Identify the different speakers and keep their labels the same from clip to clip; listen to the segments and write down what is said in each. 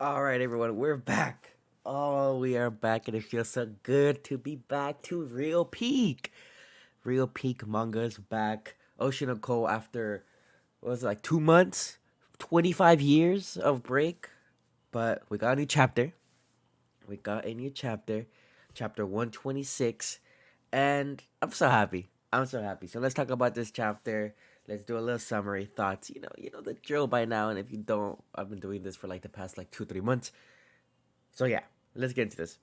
Speaker 1: All right, everyone, we're back. Oh, we are back, and it feels so good to be back to Real Peak. Real Peak manga's back. Ocean and Co. After what was it, like 2 months, 25 years of break, but we got a new chapter. We got a new chapter, chapter 126, and I'm so happy. I'm so happy. So let's talk about this chapter. Let's do a little summary thoughts. You know the drill by now, and if you don't, I've been doing this for like the past like 2 3 months. So yeah, let's get into this.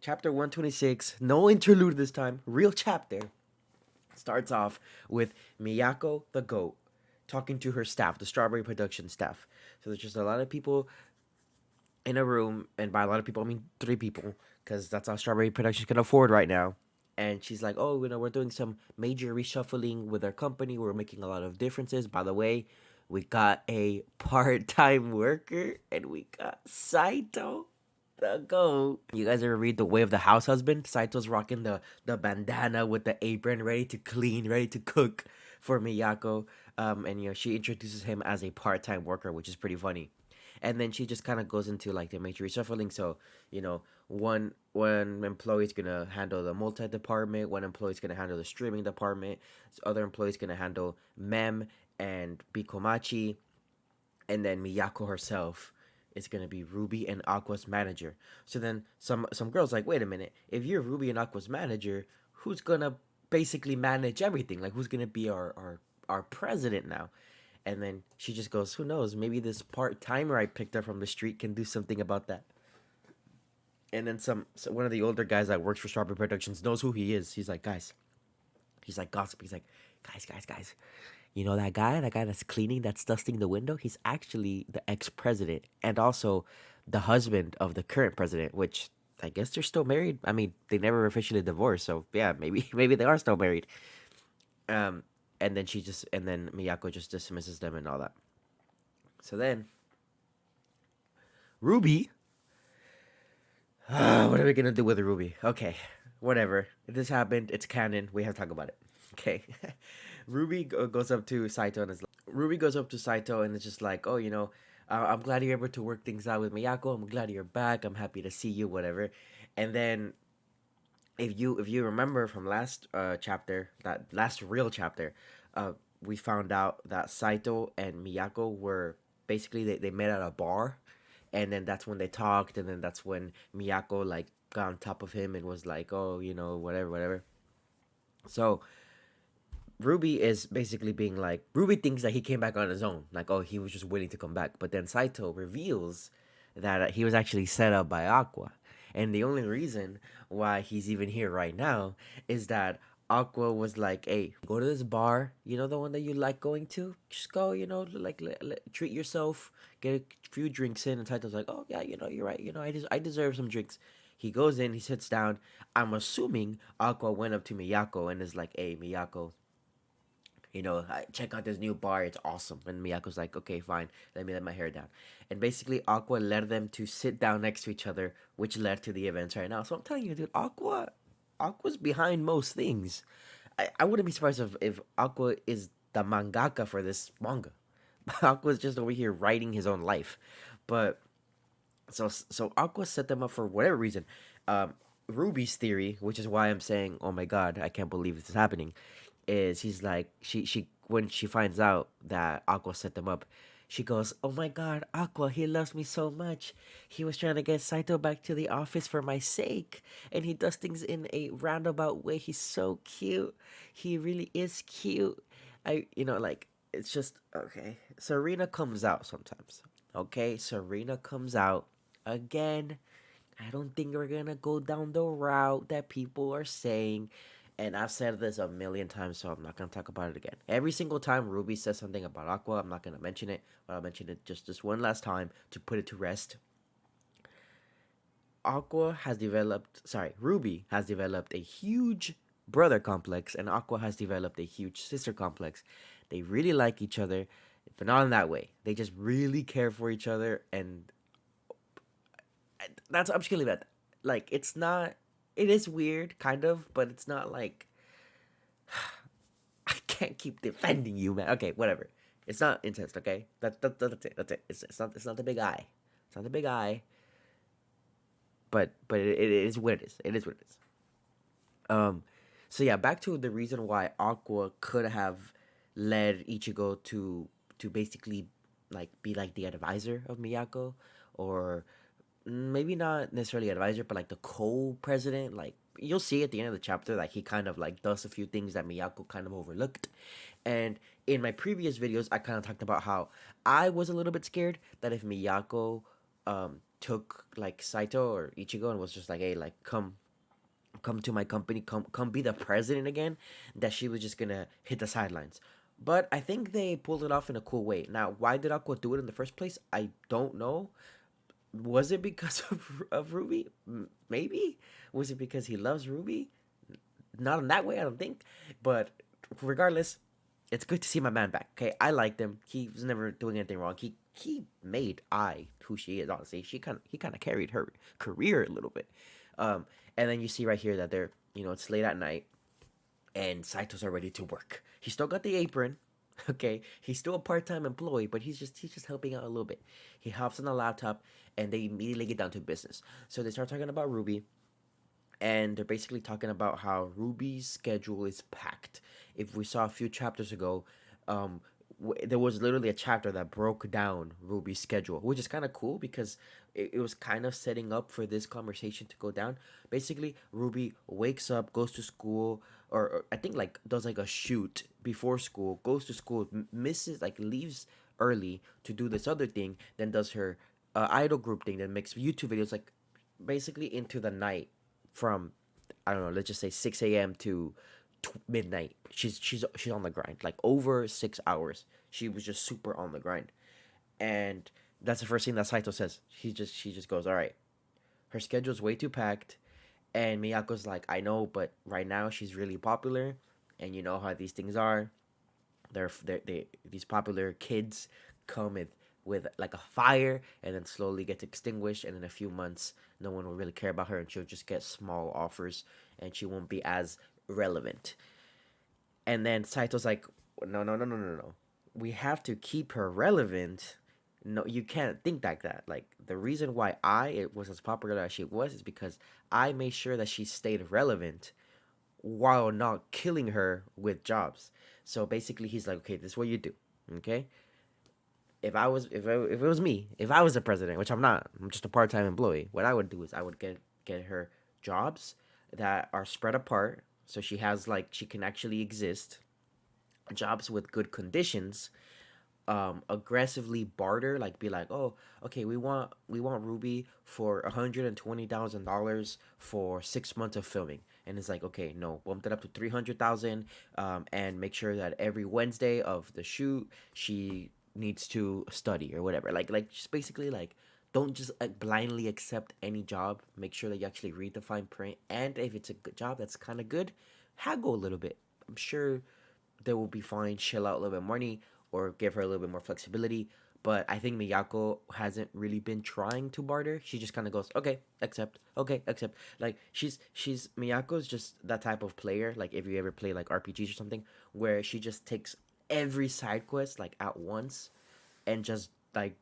Speaker 1: Chapter 126, no interlude this time, real chapter. Starts off with Miyako the goat talking to her staff, the strawberry production staff. So there's just a lot of people in a room, and by a lot of people I mean 3 people, because that's all strawberry production can afford right now. And she's like, "Oh, we're doing some major reshuffling with our company. We're making a lot of differences. By the way, we got a part-time worker, and we got Saito the goat. You guys ever read The Way of the House Husband? Saito's rocking the bandana with the apron, ready to clean, ready to cook for Miyako. And she introduces him as a part-time worker, which is pretty funny. And then she just kind of goes into like the major reshuffling. So one employee's gonna handle the multi department, one employee's gonna handle the streaming department, other employee's gonna handle Mem and Bikomachi, and then Miyako herself is gonna be Ruby and Aqua's manager. So then some girls like, wait a minute, if you're Ruby and Aqua's manager, who's gonna basically manage everything? Like who's gonna be our president now? And then she just goes, who knows? Maybe this part timer I picked up from the street can do something about that. And then one of the older guys that works for Strawberry Productions knows who he is. He's like, guys, he's like gossip. He's like, guys. You know that guy that's cleaning, that's dusting the window? He's actually the ex-president and also the husband of the current president, which I guess they're still married. I mean, they never officially divorced, so yeah, maybe maybe they are still married. Um, and then Miyako just dismisses them and all that. So then Ruby, what are we gonna do with Ruby? Okay, whatever. If this happened, it's canon. We have to talk about it. Okay. Goes up to Saito and Ruby goes up to Saito and it's just like, oh, I'm glad you're able to work things out with Miyako. I'm glad you're back. I'm happy to see you. Whatever. And then if you remember from last chapter, that last real chapter, uh, we found out that Saito and Miyako were basically they met at a bar, and then that's when they talked, and then that's when Miyako like got on top of him and was like, oh, whatever, whatever. So Ruby is basically being like, Ruby thinks that he came back on his own, like, oh, he was just waiting to come back. But then Saito reveals that he was actually set up by Aqua. And the only reason why he's even here right now is that Aqua was like, hey, go to this bar, the one that you like going to? Just go, like, treat yourself, get a few drinks in. And Saito's like, oh, yeah, you're right. I deserve some drinks. He goes in, he sits down. I'm assuming Aqua went up to Miyako and is like, hey, Miyako, check out this new bar. It's awesome. And Miyako's like, okay, fine. Let me let my hair down. And basically, Aqua led them to sit down next to each other, which led to the events right now. So I'm telling you, dude, Aqua's behind most things. I wouldn't be surprised if Aqua is the mangaka for this manga. Aqua's just over here writing his own life. But so Aqua set them up for whatever reason. Um, Ruby's theory, which is why I'm saying, oh my god, I can't believe this is happening, is he's like she when she finds out that Aqua set them up, she goes, "Oh my God, Aqua, he loves me so much. He was trying to get Saito back to the office for my sake, and he does things in a roundabout way. He's so cute. He really is cute. Like it's just okay." Serena comes out sometimes. Okay, Serena comes out again. I don't think we're gonna go down the route that people are saying. And I've said this a million times, so I'm not gonna talk about it again. Every single time Ruby says something about Aqua, I'm not gonna mention it, but I'll mention it just this one last time to put it to rest. Ruby has developed a huge brother complex, and Aqua has developed a huge sister complex. They really like each other, but not in that way. They just really care for each other, and that's I'm just gonna leave it. Like it's not. It is weird, kind of, but it's not like I can't keep defending you, man. Okay, whatever. It's not intense. Okay, that's it. That's it. It's not the big eye. It's not a big eye, but it is what it is. It is what it is. Um, so yeah, back to the reason why Aqua could have led Ichigo to basically like be like the advisor of Miyako, or maybe not necessarily advisor, but like the co-president. Like you'll see at the end of the chapter, like he kind of like does a few things that Miyako kind of overlooked. And in my previous videos, I kind of talked about how I was a little bit scared that if Miyako took like Saito or Ichigo and was just like, hey, like come to my company, come be the president again, that she was just gonna hit the sidelines. But I think they pulled it off in a cool way. Now, why did Aqua do it in the first place? I don't know. Was it because of Ruby? Maybe. Was it because he loves Ruby? Not in that way, I don't think. But regardless, it's good to see my man back. Okay, I liked him. He was never doing anything wrong. He made I who she is. Honestly, he kind of carried her career a little bit. Um, and then you see right here that they're it's late at night and Saito's are ready to work. He still got the apron. Okay, he's still a part-time employee, but he's just helping out a little bit. He hops on the laptop, and they immediately get down to business. So they start talking about Ruby, and they're basically talking about how Ruby's schedule is packed. If we saw a few chapters ago, um, there was literally a chapter that broke down Ruby's schedule, which is kind of cool because it was kind of setting up for this conversation to go down. Basically, Ruby wakes up, goes to school, or I think like does like a shoot before school, goes to school, misses like leaves early to do this other thing, then does her idol group thing, then makes YouTube videos like basically into the night from I don't know, let's just say 6 a.m. to midnight. She's on the grind, like over 6 hours. She was just super on the grind, and that's the first thing that Saito says. She just goes, all right, her schedule's way too packed, and Miyako's like, I know, but right now she's really popular, and you know how these things are. These popular kids come with like a fire and then slowly get extinguished, and in a few months no one will really care about her and she'll just get small offers and she won't be as relevant. And then Saito's like, no, no, no, no, no, no, we have to keep her relevant. No, you can't think like that. Like the reason why I it was as popular as she was is because I made sure that she stayed relevant while not killing her with jobs. So basically, he's like, okay, this is what you do. Okay, if it was me, if I was the president, which I'm not, I'm just a part time employee. What I would do is I would get her jobs that are spread apart, so she has like she can actually exist. Jobs with good conditions, aggressively barter, like be like, oh, okay, we want Ruby for $120,000 for 6 months of filming, and it's like, okay, no, bump it up to 300,000, and make sure that every Wednesday of the shoot she needs to study or whatever, like just basically like. Don't just like blindly accept any job. Make sure that you actually read the fine print, and if it's a good job that's kind of good, haggle a little bit. I'm sure they will be fine, shell out a little bit more money, or give her a little bit more flexibility. But I think Miyako hasn't really been trying to barter. She just kind of goes, okay, accept, okay, accept. Like she's Miyako's just that type of player. Like if you ever play like RPGs or something, where she just takes every side quest like at once, and just like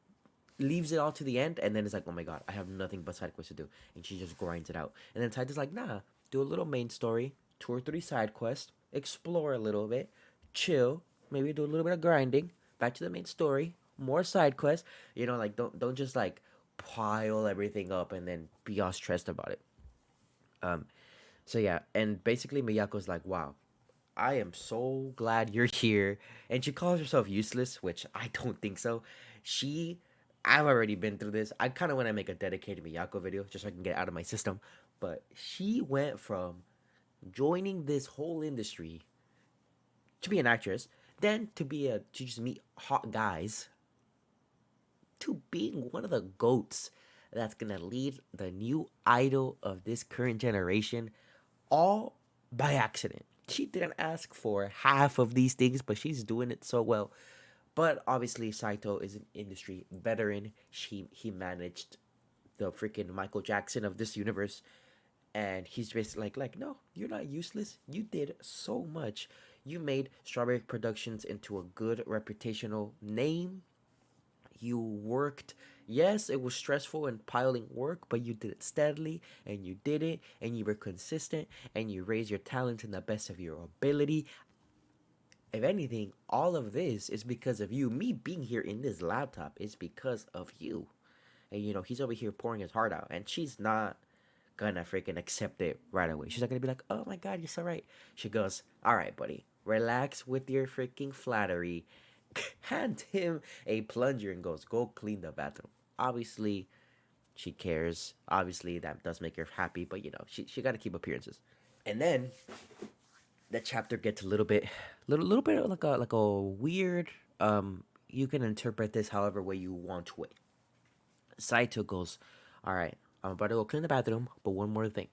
Speaker 1: leaves it all to the end, and then it's like, oh my god, I have nothing but side quests to do, and she just grinds it out. And then Saito's like, nah, do a little main story, 2 or 3 side quests, explore a little bit, chill, maybe do a little bit of grinding, back to the main story, more side quests. Like don't just like pile everything up and then be all stressed about it. Um, so yeah, and basically Miyako's like, wow, I am so glad you're here. And she calls herself useless, which I don't think so. She, I've already been through this. I kind of want to make a dedicated Miyako video just so I can get it out of my system. But she went from joining this whole industry to be an actress, then to just meet hot guys, to being one of the goats that's gonna lead the new idol of this current generation, all by accident. She didn't ask for half of these things, but she's doing it so well. But obviously, Saito is an industry veteran. He managed the freaking Michael Jackson of this universe, and he's basically like, no, you're not useless. You did so much. You made Strawberry Productions into a good reputational name. You worked Yes, it was stressful and piling work, but you did it steadily and you did it and you were consistent and you raised your talent in the best of your ability. If anything, all of this is because of you. Me being here in this laptop is because of you. And he's over here pouring his heart out, and she's not gonna freaking accept it right away. She's not gonna be like, "Oh my god, you're so right." She goes, "All right, buddy, relax with your freaking flattery." Hand him a plunger and goes, "Go clean the bathroom." Obviously, she cares. Obviously, that does make her happy, but she got to keep appearances. And then the chapter gets a little bit like a weird. You can interpret this however way you want to. Saito goes, "All right, I'm about to go clean the bathroom, but one more thing.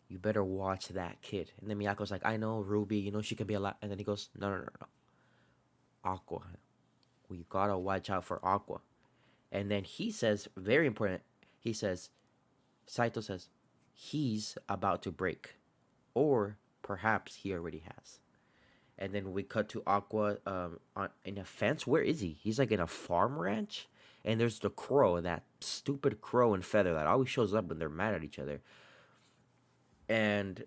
Speaker 1: You better watch that kid." And then Miyako's like, "I know, Ruby, she can be a lot." And then he goes, "No, no, no, no. Aqua. We gotta watch out for Aqua." And then he says, very important, he says, Saito says, he's about to break. Or perhaps he already has. And then we cut to Aqua in a fence. Where is he? He's like in a farm ranch. And there's the crow, that stupid crow and feather that always shows up when they're mad at each other. And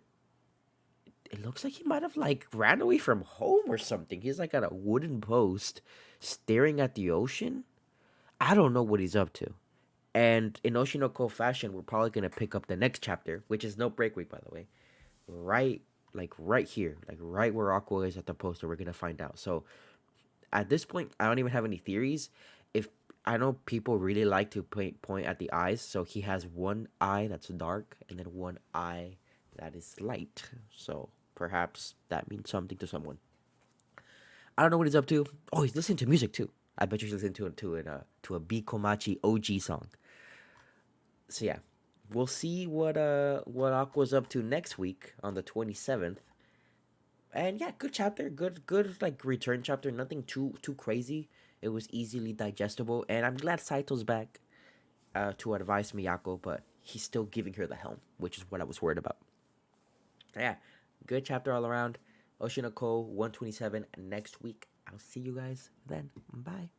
Speaker 1: it looks like he might have like ran away from home or something. He's like at a wooden post staring at the ocean. I don't know what he's up to. And in Oshinoko fashion, we're probably gonna pick up the next chapter, which is no break week, by the way. Right, like right here, like right where Aqua is at the poster, we're gonna find out. So at this point, I don't even have any theories. If I know people really like to point at the eyes, so he has one eye that's dark and then one eye that is light. So perhaps that means something to someone. I don't know what he's up to. Oh, he's listening to music too. I bet you he's listening to a Bikomachi OG song. So yeah, we'll see what Aqua's up to next week on the 27th. And yeah, good chapter, good like return chapter. Nothing too crazy. It was easily digestible, and I'm glad Saito's back to advise Miyako, but he's still giving her the helm, which is what I was worried about. So yeah, good chapter all around. Oshinoko 127 next week. I'll see you guys then. Bye.